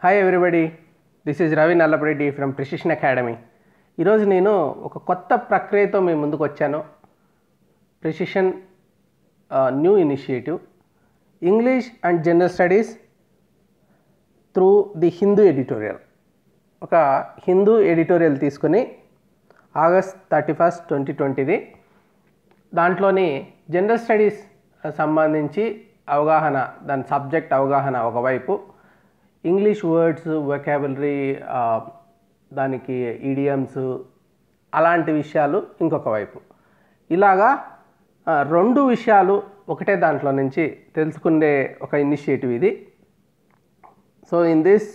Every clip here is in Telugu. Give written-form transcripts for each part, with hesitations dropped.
Hi everybody, this is Ravi Nallapareddy from precision academy. ఈరోజు నేను ఒక కొత్త ప్రక్రియతో మీ ముందుకు వచ్చాను. Precision new initiative English and general studies through the Hindu editorial. ఒక హిందూ ఎడిటోరియల్ తీసుకొని ఆగస్ట్ 31, 2020 దాంట్లోని జనరల్ స్టడీస్ సంబంధించి అవగాహన, దాని సబ్జెక్ట్ అవగాహన ఒకవైపు, ఇంగ్లీష్ వర్డ్స్ వొకాబులరీ, దానికి ఈడియమ్స్ అలాంటి విషయాలు ఇంకొక వైపు. ఇలాగా రెండు విషయాలు ఒకటే దాంట్లో నుంచి తెలుసుకునే ఒక ఇనిషియేటివ్ ఇది. So in this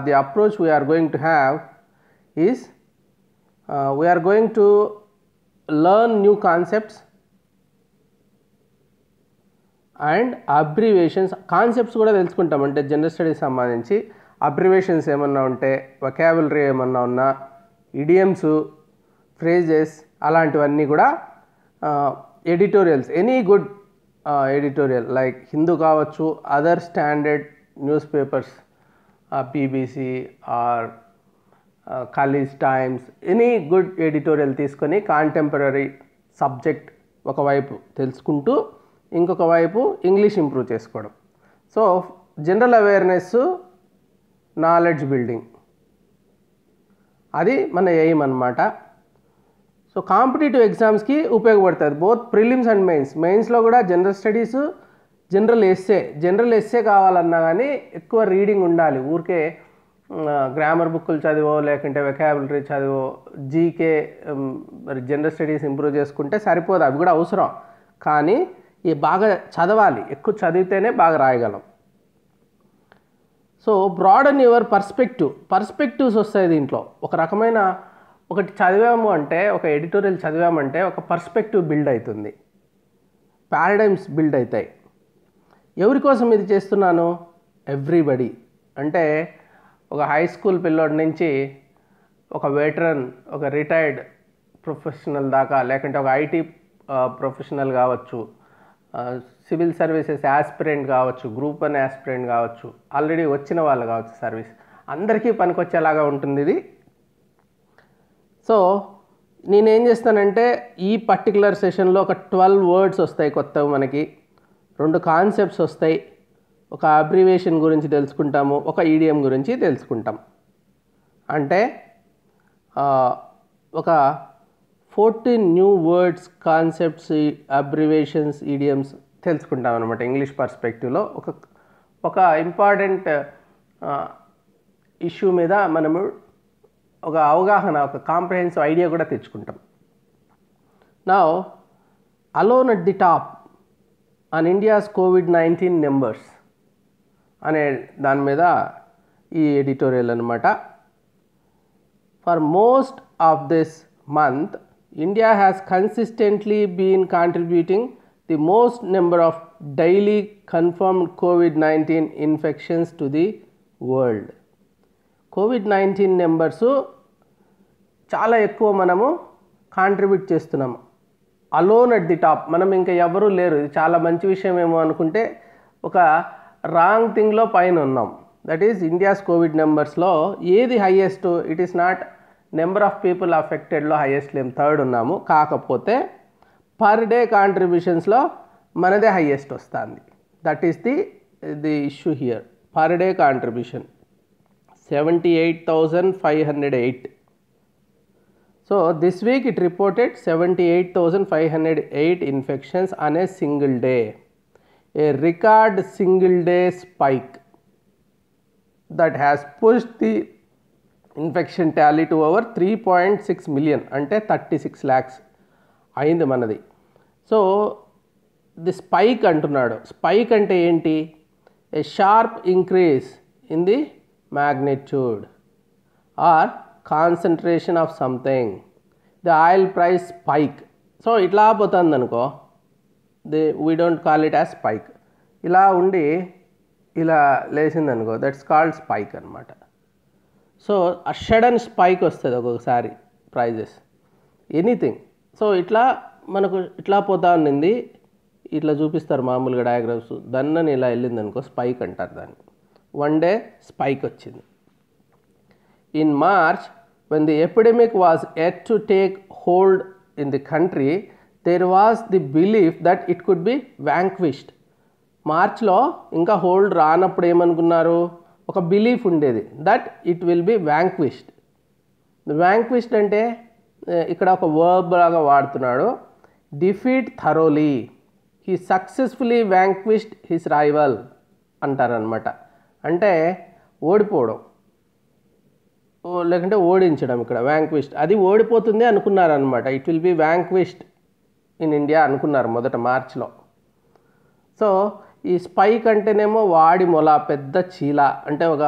the approach we are going to have is we are going to learn new concepts and abbreviations. Concepts కూడా తెలుసుకుంటాం, అంటే జనరల్ స్టడీస్ సంబంధించి అబ్రివేషన్స్ ఏమన్నా ఉంటే, వొకాబులరీ ఏమన్నా ఉన్నా, ఇడియమ్స్, ఫ్రేజెస్ అలాంటివన్నీ కూడా editorials, any good editorial like Hindu కావచ్చు, other standard news papers, BBC or Khaleej Times, any good editorial తీసుకొని కాంటెంపరీ సబ్జెక్ట్ ఒకవైపు తెలుసుకుంటూ ఇంకొక వైపు ఇంగ్లీష్ ఇంప్రూవ్ చేసుకోవడం. So general awareness, knowledge building, అది మన ఎయిమ్ అన్నమాట. సో కాంపిటేటివ్ ఎగ్జామ్స్కి ఉపయోగపడుతుంది, బోత్ ప్రిలిమ్స్ అండ్ మెయిన్స్. మెయిన్స్లో కూడా జనరల్ స్టడీస్, జనరల్ ఎస్సే కావాలన్నా కానీ ఎక్కువ రీడింగ్ ఉండాలి. ఊరికే గ్రామర్ బుక్కులు చదివో లేకుంటే వొకాబులరీ చదివో, జీకే మరి జనరల్ స్టడీస్ ఇంప్రూవ్ చేసుకుంటే సరిపోదు, అవి కూడా అవసరం. కానీ బాగా చదవాలి, ఎక్కువ చదివితేనే బాగా రాయగలం. సో బ్రాడన్ యువర్ పర్స్పెక్టివ్స్ వస్తాయి దీంట్లో. ఒక రకమైన ఒకటి చదివాము అంటే, ఒక ఎడిటోరియల్ చదివామంటే ఒక పర్స్పెక్టివ్ బిల్డ్ అవుతుంది, పారాడైమ్స్ బిల్డ్ అవుతాయి. ఎవరి కోసం ఇది చేస్తున్నాను? ఎవ్రీబడి. అంటే ఒక హై స్కూల్ పిల్లోడి నుంచి ఒక వెటరన్, ఒక రిటైర్డ్ ప్రొఫెషనల్ దాకా, లేకుంటే ఒక ఐటీ ప్రొఫెషనల్ కావచ్చు, సివిల్ సర్వీసెస్ యాస్పిరెంట్ కావచ్చు, గ్రూప్ 1 యాస్పిరెంట్ కావచ్చు, ఆల్రెడీ వచ్చిన వాళ్ళు కావచ్చు, సర్వీస్ అందరికీ పనికొచ్చేలాగా ఉంటుంది ఇది. సో నేనేం చేస్తానంటే ఈ పర్టికులర్ సెషన్లో ఒక 12 వర్డ్స్ వస్తాయి కొత్తవి, మనకి 2 కాన్సెప్ట్స్ వస్తాయి, ఒక అబ్రివేషన్ గురించి తెలుసుకుంటాము, ఒక ఈడియం గురించి తెలుసుకుంటాం. అంటే ఒక 14 new words, concepts, abbreviations, idioms తెలుసుకుంటాం అనమాట ఇంగ్లీష్ పర్స్పెక్టివ్లో. ఒక ఇంపార్టెంట్ ఇష్యూ మీద మనము ఒక అవగాహన, ఒక కాంప్రహెన్సివ్ ఐడియా కూడా తెచ్చుకుంటాం. Now alone at the top on India's COVID-19 numbers అనే దాని మీద ఈ ఎడిటోరియల్ అనమాట. For most of this month, India has consistently been contributing the most number of daily confirmed COVID-19 infections to the world. COVID-19 numbers చాలా ఎక్కువ మనము కాంట్రిబ్యూట్ చేస్తున్నాము. అలోన్ అట్ ది టాప్, మనం ఇంకా ఎవరూ లేరు. ఇది చాలా మంచి విషయం ఏమో అనుకుంటే ఒక రాంగ్ థింగ్లో పైన ఉన్నాం. దట్ ఈస్ ఇండియాస్ కోవిడ్ నెంబర్స్లో ఏది highest? It is not number of people అఫెక్టెడ్లో హైయెస్ట్ లేం, థర్డ్ ఉన్నాము. కాకపోతే పర్ డే కాంట్రిబ్యూషన్స్లో మనదే హైయెస్ట్ వస్తుంది. That is the issue here. Per day contribution 78,508. So this week it reported 78,508 infections on a single day, a record single day spike that has pushed the infection tally to over 3.6 million, అంటే 36 lakhs అయింది మనది. సో ది స్పైక్ అంటున్నాడు. స్పైక్ అంటే ఏంటి? A sharp increase in the magnitude or concentration of something. The oil price spike. So ఇట్లా పోతుంది అనుకో, we don't call it as spike. ఇలా ఉండి ఇలా లేచింది అనుకో, దట్స్ కాల్డ్ స్పైక్ అనమాట. సో ఆ సడన్ స్పైక్ వస్తుంది ఒక్కొక్కసారి ప్రైజెస్, ఎనీథింగ్. సో ఇట్లా మనకు ఇట్లా పోతా ఉన్నింది, ఇట్లా చూపిస్తారు మామూలుగా డయాగ్రామ్స్. దన్నని ఇలా వెళ్ళింది అనుకో, స్పైక్ అంటారు దాన్ని. వన్ డే స్పైక్ వచ్చింది. in March, when the epidemic was yet to take hold in the country, there was the belief that it could be vanquished. మార్చ్లో ఇంకా హోల్డ్ రానప్పుడు ఏమనుకున్నారు, ఒక బిలీఫ్ ఉండేది that it will be vanquished. Vanquished అంటే ఇక్కడ ఒక వర్బ్ లాగా వాడుతున్నాడు, defeat thoroughly, he successfully vanquished his rival అంటారనమాట. అంటే ఓడిపోవడం లేకుంటే ఓడించడం, ఇక్కడ వ్యాంక్విష్డ్, అది ఓడిపోతుంది అనుకున్నారనమాట. It will be vanquished in India అనుకున్నారు మొదట మార్చ్లో. సో ఈ స్పైక్ అంటేనేమో వాడి మొల, పెద్ద చీల, అంటే ఒక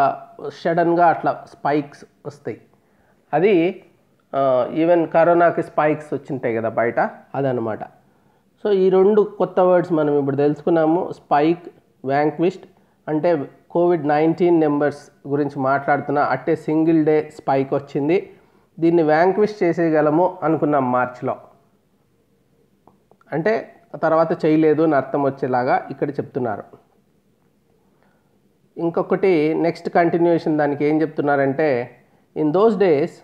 సడన్గా అట్లా స్పైక్స్ వస్తాయి. అది ఈవెన్ కరోనాకి స్పైక్స్ వచ్చింటాయి కదా బయట, అదనమాట. సో ఈ రెండు కొత్త వర్డ్స్ మనం ఇప్పుడు తెలుసుకున్నాము. స్పైక్, వ్యాంక్విష్డ్ అంటే COVID-19 నెంబర్స్ గురించి మాట్లాడుతున్నా. అట్టే సింగిల్ డే స్పైక్ వచ్చింది, దీన్ని వ్యాంక్విష్ చేసేయగలము అనుకున్నాం మార్చ్లో. అంటే తర్వాత చేయలేదు అని అర్థం వచ్చేలాగా ఇక్కడ చెప్తున్నారు. ఇంకొకటి నెక్స్ట్ కంటిన్యూషన్ దానికి ఏం చెప్తున్నారంటే, in those days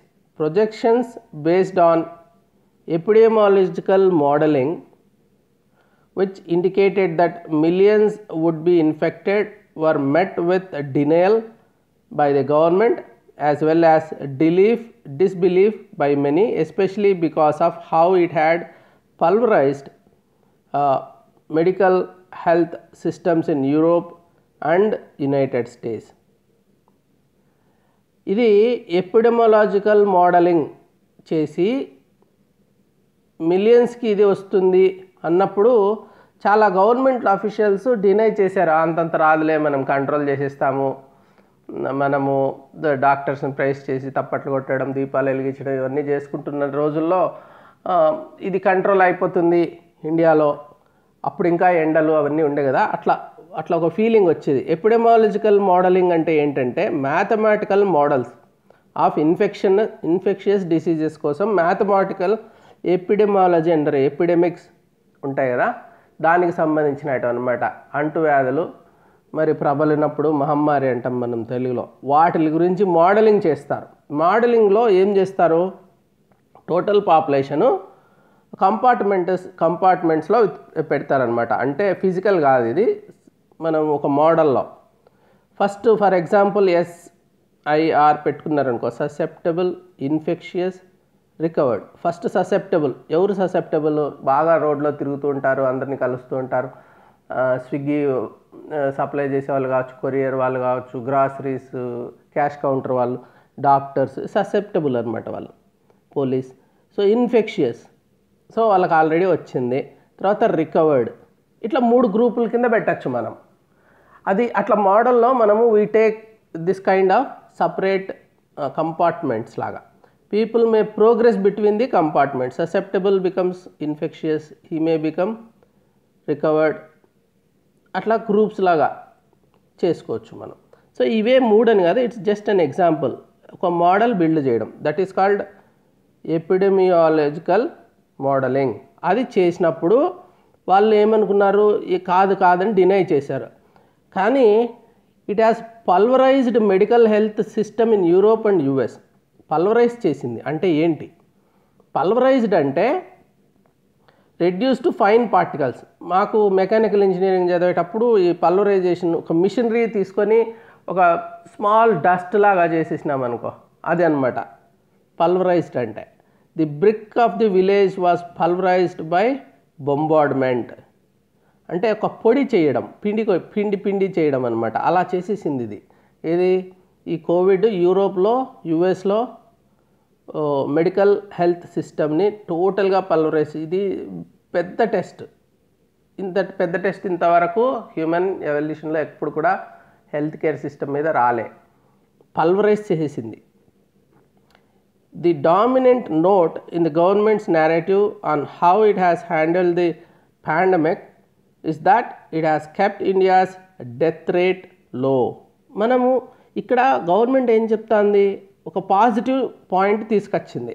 projections based on epidemiological modelling which indicated that millions would be infected were met with denial by the government as well as disbelief by many, especially because of how it had pulverized medical health systems in Europe and United States. ఇది ఎపిడెమియాలజికల్ మోడలింగ్ చేసి మిలియన్స్కి ఇది వస్తుంది అన్నప్పుడు చాలా గవర్నమెంట్ ఆఫీషియల్స్ డినై చేశారు. అంతంత రాదులే, మనం కంట్రోల్ చేసేస్తాము, మనము డాక్టర్స్ని ప్రైజ్ చేసి తప్పట్లు కొట్టడం, దీపాలు వెలిగించడం, ఇవన్నీ చేసుకుంటున్న రోజుల్లో ఇది కంట్రోల్ అయిపోతుంది ఇండియాలో. అప్పుడు ఇంకా ఎండలు అవన్నీ ఉండే కదా, అట్లా ఒక ఫీలింగ్ వచ్చేది. ఎపిడెమియాలజికల్ మోడలింగ్ అంటే ఏంటంటే mathematical models of infectious diseases కోసం మ్యాథమెటికల్ ఎపిడెమియాలజీ అంటారు. ఎపిడెమిక్స్ ఉంటాయి కదా, దానికి సంబంధించినట్టు అనమాట. అంటువ్యాధులు మరి ప్రబలినప్పుడు మహమ్మారి అంటాం మనం తెలుగులో, వాటి గురించి మోడలింగ్ చేస్తారు. మోడలింగ్లో ఏం చేస్తారు, టోటల్ పాపులేషను కంపార్ట్మెంట్స్లో పెడతారనమాట. అంటే ఫిజికల్ కాదు ఇది, మనం ఒక మోడల్లో ఫస్ట్ ఫర్ ఎగ్జాంపుల్ SIR పెట్టుకున్నారనుకో, susceptible, infectious, recovered. First susceptible, ఎవరు ససెప్టబుల్, బాగా రోడ్లో తిరుగుతూ ఉంటారు, అందరినీ కలుస్తూ ఉంటారు, స్విగ్గీ సప్లై చేసే వాళ్ళు కావచ్చు, కొరియర్ వాళ్ళు కావచ్చు, గ్రాసరీస్, క్యాష్ కౌంటర్ వాళ్ళు, డాక్టర్స్, ససెప్టబుల్ అనమాట వాళ్ళు, పోలీస్. సో ఇన్ఫెక్షియస్, సో వాళ్ళకి ఆల్రెడీ వచ్చింది. తర్వాత రికవర్డ్. ఇట్లా 3 గ్రూపుల కింద పెట్టచ్చు మనం. అది అట్లా మోడల్లో మనము we take this kind of separate compartments లాగా. People may progress between the compartments. Susceptible becomes infectious, he may become recovered. అట్లా గ్రూప్స్ లాగా చేసుకోవచ్చు మనం. సో ఇవే 3 అని కాదు, ఇట్స్ జస్ట్ అన్ ఎగ్జాంపుల్. ఒక మోడల్ బిల్డ్ చేయడం, దట్ ఈస్ కాల్డ్ ఎపిడెమియాలజికల్ మోడలింగ్. అది చేసినప్పుడు వాళ్ళు ఏమనుకున్నారు, కాదని డినై చేశారు. కానీ it has pulverised medical health system in Europe and US. Pulverise చేసింది అంటే ఏంటి, పల్వరైజ్డ్ అంటే రెడ్యూస్ టు ఫైన్ పార్టికల్స్. మాకు మెకానికల్ ఇంజనీరింగ్ చదివేటప్పుడు ఈ పల్వరైజేషన్ ఒక మిషనరీ తీసుకొని ఒక స్మాల్ డస్ట్ లాగా చేసేసినాం అనుకో, అది అనమాట పల్వరైజ్డ్ అంటే. The brick of the village was pulverised by bombardment. అంటే ఒక పొడి చేయడం, పిండి చేయడం అనమాట. అలా చేసేసింది ఇది. ఏది, ఈ కోవిడ్ యూరోప్లో, యుఎస్లో మెడికల్ హెల్త్ సిస్టమ్ని టోటల్గా పల్వరైజ్. ఇది పెద్ద టెస్ట్. పెద్ద టెస్ట్ ఇంతవరకు హ్యూమన్ ఎవల్యూషన్లో ఎప్పుడు కూడా హెల్త్ కేర్ సిస్టమ్ మీద రాలే. పల్వరైజ్ చేసేసింది. The dominant note in the governments narrative on how it has handled the pandemic is that it has kept India's death rate low. మనము ఇక్కడ గవర్నమెంట్ ఏం చెప్తుంది, ఒక పాజిటివ్ పాయింట్ తీసుకొచ్చింది.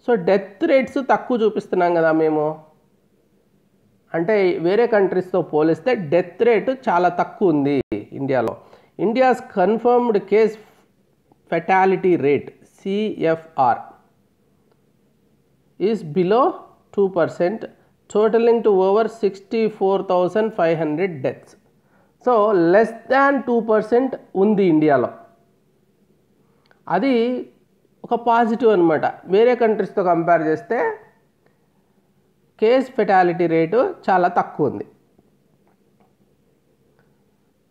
సో డెత్ రేట్స్ తక్కువ చూపిస్తున్నాం కదా మేము, అంటే వేరే కంట్రీస్తో పోలిస్తే డెత్ రేటు చాలా తక్కువ ఉంది ఇండియాలో. India's confirmed case fatality rate CFR is below 2%, totaling to over 64,500 deaths. So less than 2% ఉంది ఇండియాలో. అది ఒక పాజిటివ్ అనమాట. వేరే కంట్రీస్తో కంపేర్ చేస్తే కేస్ ఫెటాలిటీ రేటు చాలా తక్కువ ఉంది.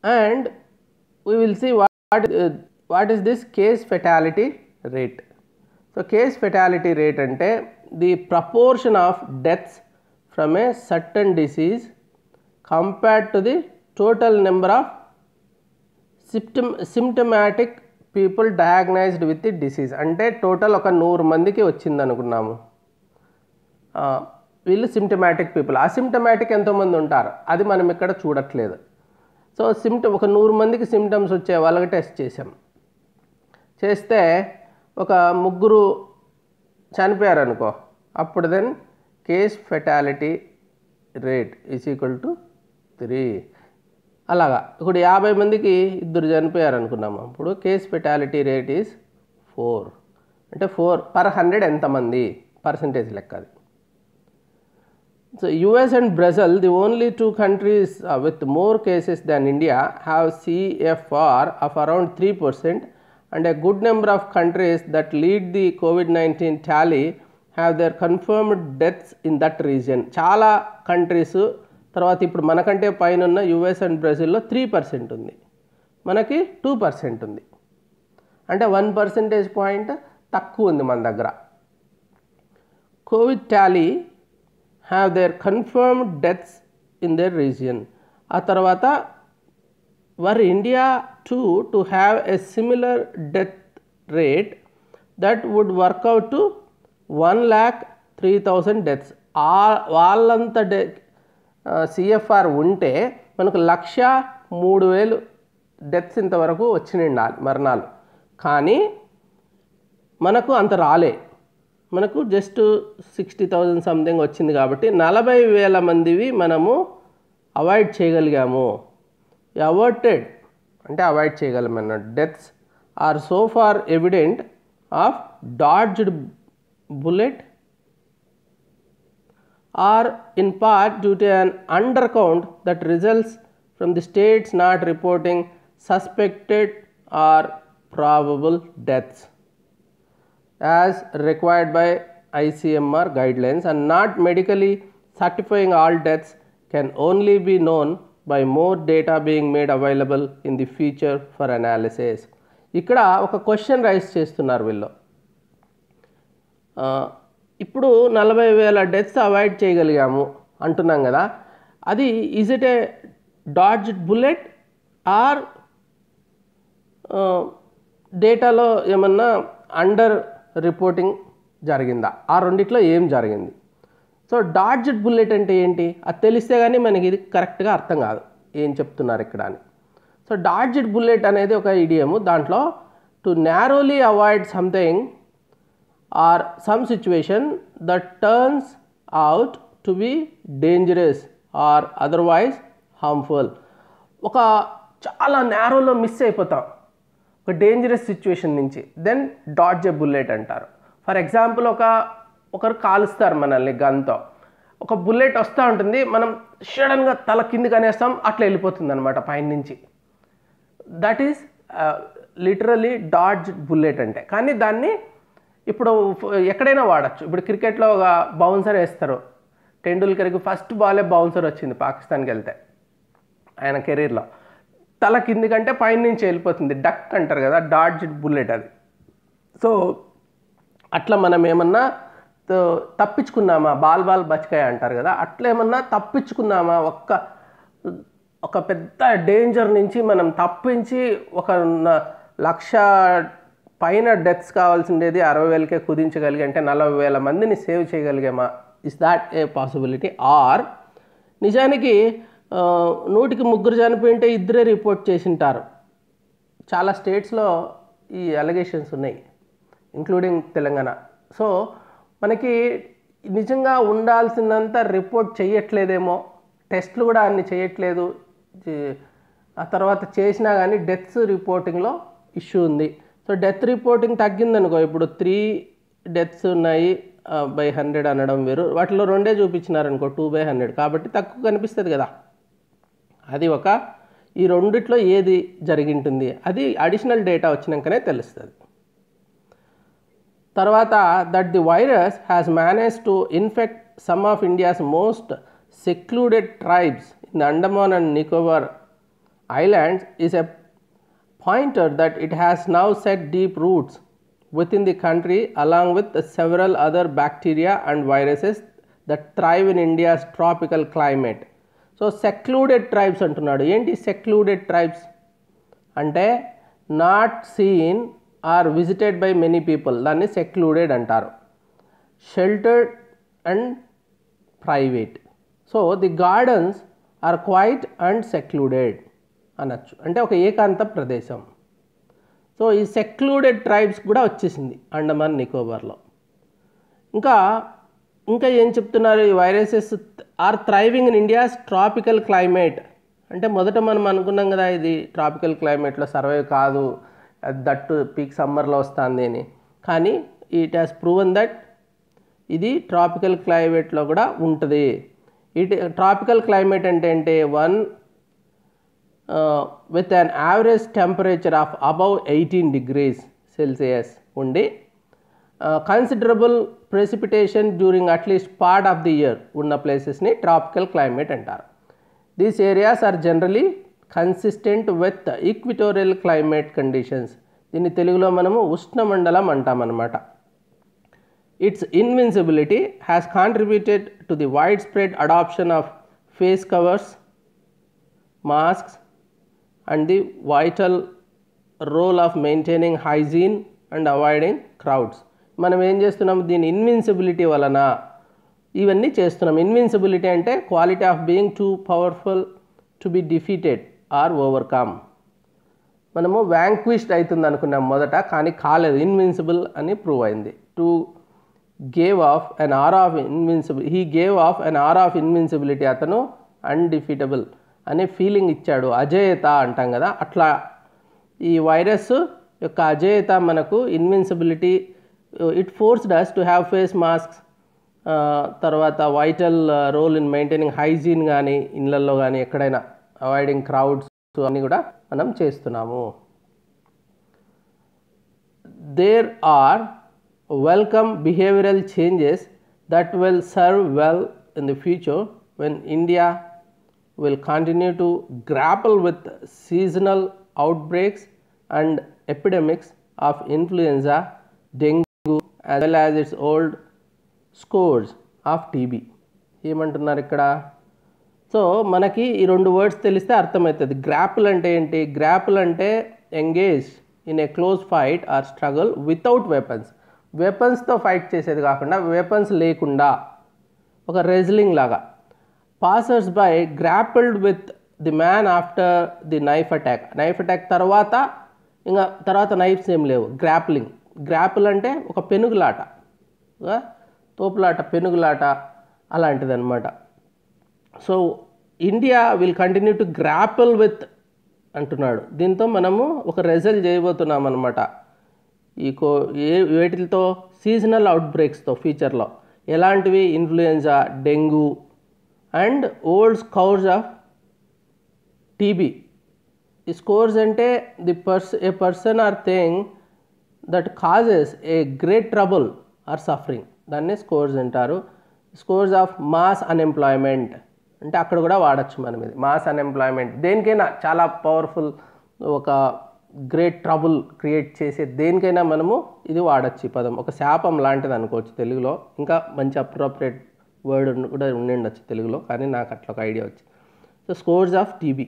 And we will see what is this case fatality rate. So case fatality rate అంటే the proportion of deaths from a certain disease compared to the total number of symptomatic people diagnosed with the disease. అంటే టోటల్ ఒక 100 మందికి వచ్చింది అనుకున్నాము, వీళ్ళు సిమ్టమాటిక్ పీపుల్. అసిమ్టమాటిక్ ఎంతోమంది ఉంటారు, అది మనం ఇక్కడ చూడట్లేదు. సో ఒక 100 మందికి సిమ్టమ్స్ వచ్చే వాళ్ళకి టెస్ట్ చేసాం. చేస్తే ఒక 3 చనిపోయారు అనుకో, అప్పుడు then case fatality rate is equal to 3. అలాగా ఇప్పుడు 50 మందికి 2 చనిపోయారు అనుకున్నాము, అప్పుడు కేస్ ఫెటాలిటీ రేట్ ఈజ్ 4. అంటే 4/100 ఎంతమంది పర్సంటేజ్ లెక్క అది. So US and Brazil, the only 2 countries with more cases than India, have CFR of around 3%, and a good number of countries that lead the COVID-19 tally have their confirmed deaths in that region. చాలా కంట్రీస్ తర్వాత ఇప్పుడు మనకంటే పైన ఉన్న US అండ్ బ్రెజిల్లో 3% ఉంది, మనకి 2% ఉంది. అంటే 1 percentage point తక్కువ ఉంది మన దగ్గర. Covid Tally have their confirmed deaths in their region. ఆ తర్వాత were India too to have a similar death rate that would work out to 1,03,000 deaths. వాళ్ళంత CFR ఉంటే మనకు 1,03,000 డెత్స్ ఇంతవరకు వచ్చినాయి మరణాలు. కానీ మనకు అంత రాలే, మనకు జస్ట్ 60,000 సంథింగ్ వచ్చింది. కాబట్టి 40,000 మందివి మనము అవాయిడ్ చేయగలిగాము. అవర్టెడ్ అంటే అవాయిడ్ చేయగలమన్న deaths are so far evident of dodged bullet or in part due to an undercount that results from the states not reporting suspected or probable deaths as required by ICMR guidelines, and not medically certifying all deaths can only be known by more data being made available in the future for analysis. ఇక్కడ ఒక క్వశ్చన్ రైజ్ చేస్తున్నారు వీళ్ళు. ఇప్పుడు 40,000 డెత్స్ అవాయిడ్ చేయగలిగాము అంటున్నాం కదా, అది is it a dodged bullet or డేటాలో ఏమన్నా అండర్ రిపోర్టింగ్ జరిగిందా, ఆ రెండిట్లో ఏం జరిగింది? సో డాడ్జ్డ్ బుల్లెట్ అంటే ఏంటి, అది తెలిస్తే కానీ మనకి ఇది కరెక్ట్గా అర్థం కాదు ఏం చెప్తున్నారు ఇక్కడ అని. సో డాడ్జ్డ్ బుల్లెట్ అనేది ఒక ఇడియము. దాంట్లో to narrowly avoid something or some situation that turns out to be dangerous or otherwise harmful. ఒక చాలా నేరోలో మిస్ అయిపోతాం ఒక డేంజరస్ సిచ్యువేషన్ నుంచి, దెన్ డాడ్జ్ ఏ బుల్లెట్ అంటారు. ఫర్ ఎగ్జాంపుల్ ఒకరు కాలుస్తారు మనల్ని గన్తో, ఒక బుల్లెట్ వస్తూ ఉంటుంది, మనం సడన్గా తల కిందికి అనేస్తాం, అట్లా వెళ్ళిపోతుంది అనమాట పైన నుంచి. That is literally dodge bullet అంటే. కానీ దాన్ని ఇప్పుడు ఎక్కడైనా వాడచ్చు. ఇప్పుడు క్రికెట్లో ఒక బౌన్సర్ వేస్తారు, టెండూల్కర్కి ఫస్ట్ బాలే బౌన్సర్ వచ్చింది పాకిస్తాన్కి వెళ్తే ఆయన కెరీర్లో, తల కింది కంటే పైన నుంచి వెళ్ళిపోతుంది, డక్ అంటారు కదా, డాడ్జ్డ్ బుల్లెట్ అది. సో అట్లా మనం ఏమన్నా తప్పించుకున్నామా, బాల్ బచ్కాయ అంటారు కదా, అట్లా ఏమన్నా తప్పించుకున్నామా, ఒక పెద్ద డేంజర్ నుంచి మనం తప్పించి 1,00,000 పైన డెత్స్ కావాల్సిండేది 60,000కే కుదించగలిగి, అంటే 40,000 మందిని సేవ్ చేయగలిగామా? Is that a possibility? Or నిజానికి 100కి 3 చనిపోయింటే 2 రిపోర్ట్ చేసింటారు. చాలా స్టేట్స్లో ఈ అలిగేషన్స్ ఉన్నాయి, ఇంక్లూడింగ్ తెలంగాణ. సో మనకి నిజంగా ఉండాల్సినంత రిపోర్ట్ చేయట్లేదేమో, టెస్ట్లు కూడా అన్ని చేయట్లేదు, ఆ తర్వాత చేసినా కానీ డెత్స్ రిపోర్టింగ్లో ఇష్యూ ఉంది. సో డెత్ రిపోర్టింగ్ తగ్గిందనుకో, ఇప్పుడు 3 డెత్స్ ఉన్నాయి బై 100 అనడం వేరు, వాటిలో 2 చూపించినారనుకో 2/100, కాబట్టి తక్కువ కనిపిస్తుంది కదా. అది ఒక ఈ రెండిట్లో ఏది జరిగింటుంది అది అడిషనల్ డేటా వచ్చినాకనే తెలుస్తుంది. తర్వాత that the virus has manage to infect some of India's most secluded tribes in the Andaman and Nicobar islands is a pointer that it has now set deep roots within the country along with several other bacteria and viruses that thrive in India's tropical climate. So secluded tribes అంటున్నాడు. ఏంటి secluded tribes అంటే not seen or visited by many people, దాన్ని secluded అంటారు. Sheltered and private. So the gardens are quiet and secluded అనొచ్చు, అంటే ఒక ఏకాంత ప్రదేశం. సో ఈ సెక్లూడెడ్ ట్రైబ్స్ కూడా వచ్చేసింది అండమాన్ నికోబార్లో. ఇంకా ఏం చెప్తున్నారు, ఈ viruses are thriving in India's tropical climate. అంటే మొదట మనం అనుకున్నాం కదా ఇది ట్రాపికల్ క్లైమేట్లో సర్వైవ్ కాదు, దట్టు పీక్ సమ్మర్లో వస్తుంది అని, కానీ ఇట్ హ్యాస్ ప్రూవన్ దట్ ఇది ట్రాపికల్ క్లైమేట్లో కూడా ఉంటుంది. ట్రాపికల్ క్లైమేట్ అంటే with an average temperature of above 18 degrees Celsius ఉండి considerable precipitation during at least part of the year ఉన్న ప్లేసెస్ని ట్రాపికల్ క్లైమేట్ అంటారు. These areas are generally consistent with the equatorial climate conditions. దీన్ని తెలుగులో మనము ఉష్ణమండలం అంటామన్నమాట. Its invincibility has contributed to the widespread adoption of face covers, masks and the vital role of maintaining hygiene and avoiding crowds. మనం ఏం చేస్తున్నాం, దీని ఇన్విన్సిబిలిటీ వలన ఇవన్నీ చేస్తున్నాం. ఇన్విన్సిబిలిటీ అంటే quality of being too powerful to be defeated or overcome. మనము వ్యాంక్విష్డ్ అవుతుంది అనుకున్నాం మొదట, కానీ కాలేదు, ఇన్విన్సిబుల్ అని ప్రూవ్ అయింది. To gave off an air of invincible, he gave off an air of invincibility, అతను అన్డిఫీటబుల్ అనే ఫీలింగ్ ఇచ్చాడు, అజేయత అంటాం కదా, అట్లా ఈ వైరస్ యొక్క అజేయత మనకు invincibility. It forced us to have face masks, తర్వాత vital role in maintaining hygiene కానీ ఇళ్ళల్లో కానీ ఎక్కడైనా, అవాయిడింగ్ క్రౌడ్స్ అన్నీ కూడా మనం చేస్తున్నాము. There are welcome behavioural changes that will serve well in the future when India will continue to grapple with seasonal outbreaks and epidemics of influenza, dengue as well as its old scourge of TB. ఏమంటున్నారు ఇక్కడ? సో మనకి ఈ 2 వర్డ్స్ తెలిస్తే అర్థమవుతుంది. గ్రాపుల్ అంటే ఏంటి? గ్రాపుల్ అంటే engage in a close fight or struggle without weapons. వెపన్స్తో ఫైట్ చేసేది కాకుండా, వెపన్స్ లేకుండా ఒక రెజ్లింగ్ లాగా. Passers by grappled with the man after the knife attack. Knife attack తర్వాత నైఫ్స్ ఏం లేవు. గ్రాపుల్ అంటే ఒక పెనుగులాట, తోపులాట, పెనుగులాట అలాంటిది అనమాట. So India will continue to గ్రాపిల్ with అంటున్నాడు. దీంతో మనము ఒక రిజల్ట్ చేయబోతున్నాం అనమాట. వేటితో? సీజనల్ అవుట్బ్రేక్స్తో ఫ్యూచర్లో. ఎలాంటివి? Influenza, dengue and old scourges of TB. ఈ స్కోర్స్ అంటే a person or thing that causes a great trouble or suffering, దాన్ని స్కోర్స్ అంటారు. స్కోర్స్ ఆఫ్ మాస్ అన్ఎంప్లాయ్మెంట్ అంటే అక్కడ కూడా వాడచ్చు మనం ఇది. మాస్ అన్ఎంప్లాయ్మెంట్ దేనికైనా చాలా పవర్ఫుల్, ఒక గ్రేట్ ట్రబుల్ క్రియేట్ చేసే దేనికైనా మనము ఇది వాడచ్చు. ఈ పదం ఒక శాపం లాంటిది అనుకోవచ్చు తెలుగులో. ఇంకా మంచి అప్రోప్రియేట్ వర్డ్ కూడా ఉండిండొచ్చు తెలుగులో, కానీ నాకు అట్లా ఒక ఐడియా వచ్చింది. So scores of TB.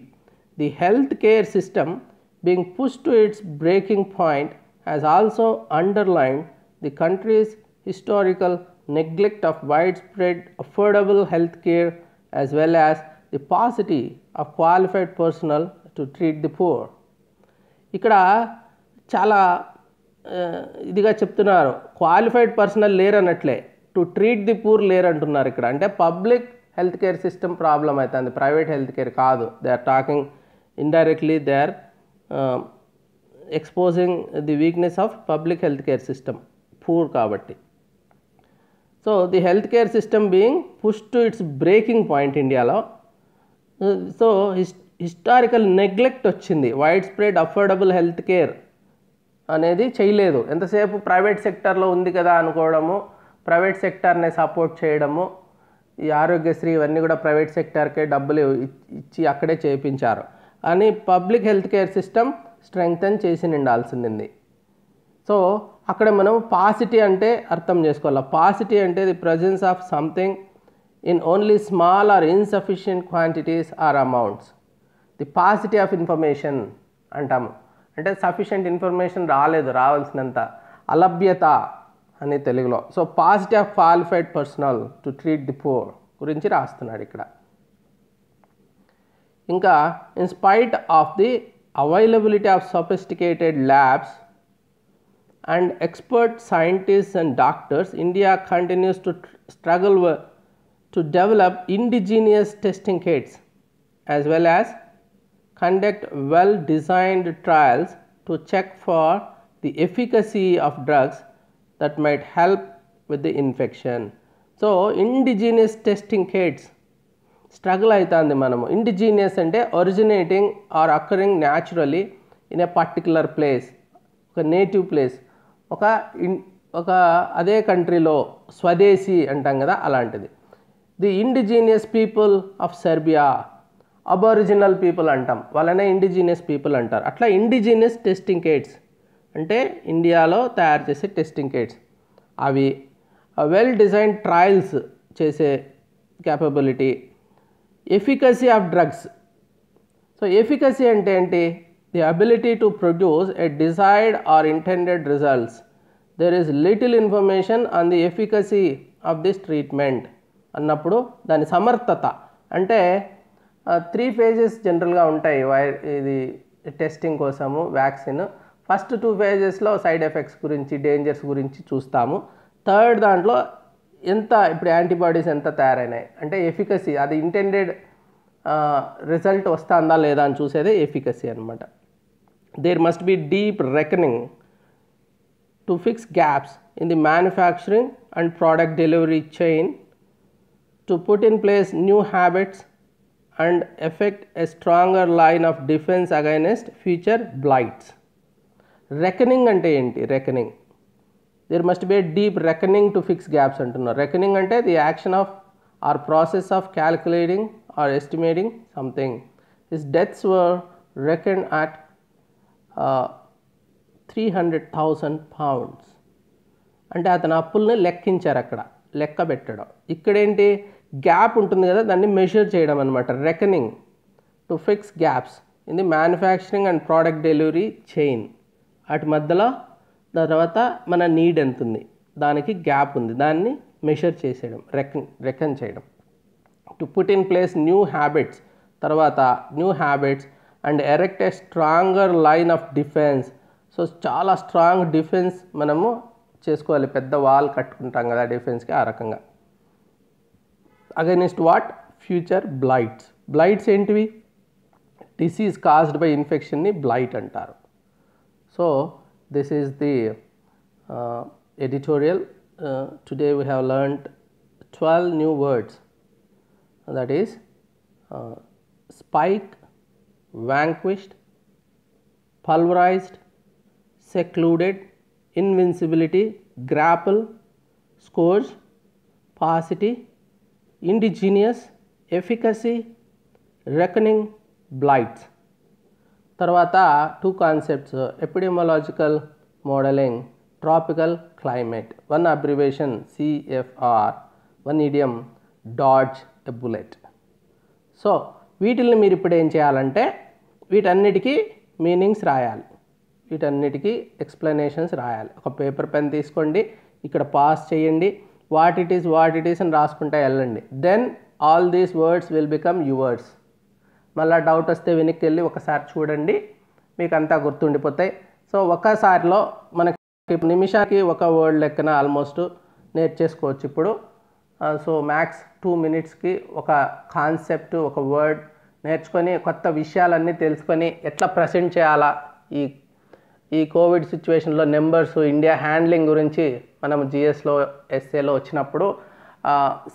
The health care system being push to its breaking point has also underlined the countries historical neglect of wide spread affordable health care as well as the paucity of qualified personnel to treat the poor. ఇక్కడ చాలా ఇదిగా చెప్తున్నారు, క్వాలిఫైడ్ పర్సనల్ లేరు అన్నట్లే, టు ట్రీట్ ది పూర్ లేరు అంటున్నారు ఇక్కడ. అంటే public health care system problem అవుతుంది, ప్రైవేట్ హెల్త్ కేర్ కాదు. They are talking indirectly, they are exposing the weakness of public health care system, poor కాబట్టి. So the health care system being push to its breaking point ఇండియాలో. సో హిస్టారికల్ నెగ్లెక్ట్ వచ్చింది. Wide spread affordable health care అనేది చేయలేదు. ఎంతసేపు ప్రైవేట్ సెక్టర్లో ఉంది కదా అనుకోవడము, ప్రైవేట్ సెక్టర్ని సపోర్ట్ చేయడము, ఈ ఆరోగ్యశ్రీ ఇవన్నీ కూడా ప్రైవేట్ సెక్టర్కే డబ్బులు ఇచ్చి అక్కడే చేయించారు అని public health care system strengthen చేసి నిండాల్సింది. సో అక్కడ మనం పాసిటీ అంటే అర్థం చేసుకోవాలి. పాసిటీ అంటే the presence of something in only small or insufficient quantities or amounts. The paucity of information అంటాము. అంటే సఫిషియంట్ ఇన్ఫర్మేషన్ రావాల్సినంత, అలభ్యత అని తెలుగులో. So paucity of qualified personnel to treat the poor గురించి రాస్తున్నాడు ఇక్కడ. ఇంకా in spite of the availability of sophisticated labs and expert scientists and doctors, India continues to struggle to develop indigenous testing kits as well as conduct well designed trials to check for the efficacy of drugs that might help with the infection. So indigenous testing kits struggle aitandi manamu. Indigenous ante originating or occurring naturally in a particular place, oka native place, ఒక అదే కంట్రీలో స్వదేశీ అంటాం కదా అలాంటిది. The indigenous people of Serbia, aboriginal people అంటాం, వాళ్ళనే ఇండిజీనియస్ పీపుల్ అంటారు. అట్లా ఇండిజీనియస్ టెస్టింగ్ కిట్స్ అంటే ఇండియాలో తయారు చేసే టెస్టింగ్ కిట్స్, అవి వెల్ డిజైన్ ట్రయల్స్ చేసే capability, efficacy of drugs. So efficacy అంటే ఏంటి? The ability to produce a desired or intended results. There is little information on the efficacy of this treatment అన్నప్పుడు దాని సమర్థత అంటే 3 phases జనరల్గా ఉంటాయి ఇది టెస్టింగ్ కోసము vaccine. First 2 phases side effects గురించి, డేంజర్స్ గురించి చూస్తాము. థర్డ్ దాంట్లో ఇప్పుడు యాంటీబాడీస్ ఎంత తయారైనాయి అంటే ఎఫికసీ, అది ఇంటెండెడ్ రిజల్ట్ వస్తుందా లేదా అని చూసేదే ఎఫికసీ అనమాట. There must be deep reckoning to fix gaps in the manufacturing and product delivery chain, to put in place new habits and effect a stronger line of defense against future blights. Reckoning ante enti? Reckoning, there must be a deep reckoning to fix gaps antunna. Reckoning ante the action of or process of calculating or estimating something. His deaths were reckoned at 300,000 pounds. అంటే అతను అప్పుల్ని లెక్కించారు, అక్కడ లెక్క పెట్టడం. ఇక్కడేంటి? గ్యాప్ ఉంటుంది కదా, దాన్ని మెజర్ చేయడం అనమాట. Reckoning to fix gaps in the manufacturing and product delivery chain. వాటి మధ్యలో తర్వాత మన నీడ్ ఎంత ఉంది, దానికి గ్యాప్ ఉంది, దాన్ని మెజర్ చేసేయడం, రెకన్ చేయడం. To put in place new habits, తర్వాత new habits and erect a stronger line of defence. So చాలా స్ట్రాంగ్ డిఫెన్స్ మనము చేసుకోవాలి, పెద్ద వాల్ కట్టుకుంటాం కదా డిఫెన్స్కి, ఆ రకంగా. Against what? Future blights. Blights ఏంటివి? డిసీజ్ కాజ్డ్ బై ఇన్ఫెక్షన్ని బ్లైట్ అంటారు. So this is the editorial. Today we have learned 12 new words, that is spike, vanquished, pulverized, secluded, invincibility, grapple, scourge, paucity, indigenous, efficacy, reckoning, blights. తర్వాత 2 concepts, epidemiological modeling, tropical climate, one abbreviation CFR, one idiom dodge a bullet. So వీటిల్ని మీరు ఇప్పుడు ఏం చేయాలంటే వీటన్నిటికీ మీనింగ్స్ రాయాలి, వీటన్నిటికీ ఎక్స్ప్లెనేషన్స్ రాయాలి. ఒక పేపర్ పెన్ తీసుకోండి, ఇక్కడ పాస్ చేయండి, వాట్ ఇట్ ఈస్ అని రాసుకుంటా వెళ్ళండి. Then all these words will become yours. మళ్ళీ డౌట్ వస్తే వెనక్కి వెళ్ళి ఒకసారి చూడండి, మీకు అంతా గుర్తుండిపోతాయి. సో ఒక్కసారిలో మనకి నిమిషానికి ఒక వర్డ్ లెక్కన ఆల్మోస్ట్ నేర్చేసుకోవచ్చు ఇప్పుడు. సో మ్యాక్స్ 2 minutesకి ఒక కాన్సెప్ట్, ఒక వర్డ్ నేర్చుకొని కొత్త విషయాలన్నీ తెలుసుకొని ఎట్లా ప్రజెంట్ చేయాలా ఈ ఈ కోవిడ్ సిచ్యువేషన్లో నెంబర్స్ ఇండియా హ్యాండ్లింగ్ గురించి మనం జిఎస్లో ఎస్ఏలో వచ్చినప్పుడు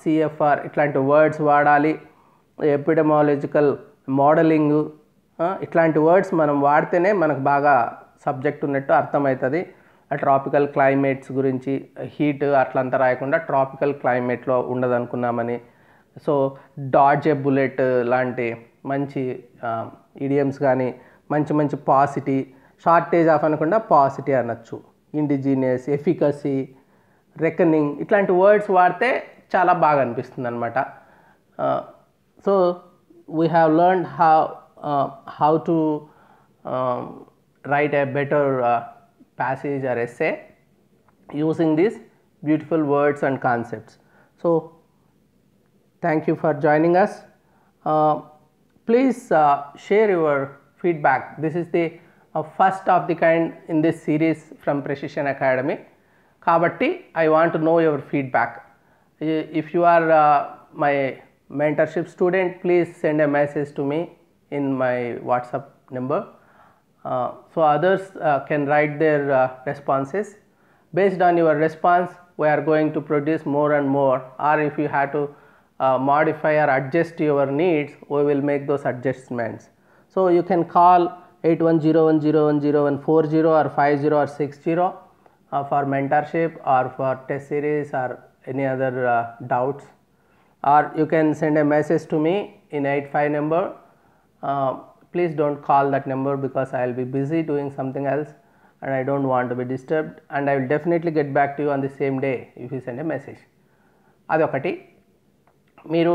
సిఎఫ్ఆర్ ఇట్లాంటి వర్డ్స్ వాడాలి. ఎపిడమాలజికల్ మోడలింగ్ ఇట్లాంటి వర్డ్స్ మనం వాడితేనే మనకు బాగా సబ్జెక్ట్ ఉన్నట్టు అర్థమవుతుంది. ట్రాపికల్ క్లైమేట్స్ గురించి హీట్ అట్లంతా రాయకుండా tropical క్లైమేట్లో ఉండదనుకున్నామని. So dodge a bullet లాంటి మంచి ఇడియమ్స్ కానీ మంచి మంచి పాసిటీ, షార్టేజ్ ఆఫ్ అనకుండా పాసిటీ అనొచ్చు. ఇండిజినియస్, ఎఫికసీ, రెకనింగ్ ఇట్లాంటి వర్డ్స్ వాడితే చాలా బాగా అనిపిస్తుంది అనమాట. So we have learned how to write a better passage or essay using these beautiful words and concepts. So thank you for joining us. Please share your feedback. This is the first of the kind in this series from Precision Academy. Kabatti I want to know your feedback. If you are my mentorship student, please send a message to me in my WhatsApp number, so others can write their responses. Based on your response, we are going to produce more and more, or if you have to modify or adjust your needs, we will make those adjustments. So you can call 8101010140 or 50 or 60 for mentorship or for test series or any other doubts, or you can send a message to me in 85 number. Please don't call that number because I will be busy doing something else and I don't want to be disturbed, and I will definitely get back to you on the same day if you send a message. అదొకటి. మీరు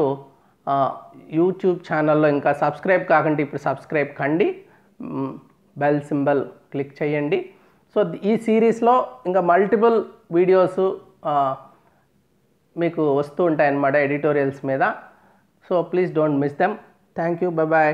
యూట్యూబ్ ఛానల్లో ఇంకా సబ్స్క్రైబ్ కాకండి, ఇప్పుడు సబ్స్క్రైబ్ కండి, బెల్ సింబల్ క్లిక్ చేయండి. సో ఈ సిరీస్లో ఇంకా మల్టిపుల్ వీడియోస్ మీకు వస్తూ ఉంటాయన్నమాట ఎడిటోరియల్స్ మీద. So please don't miss them. Thank you. Bye bye.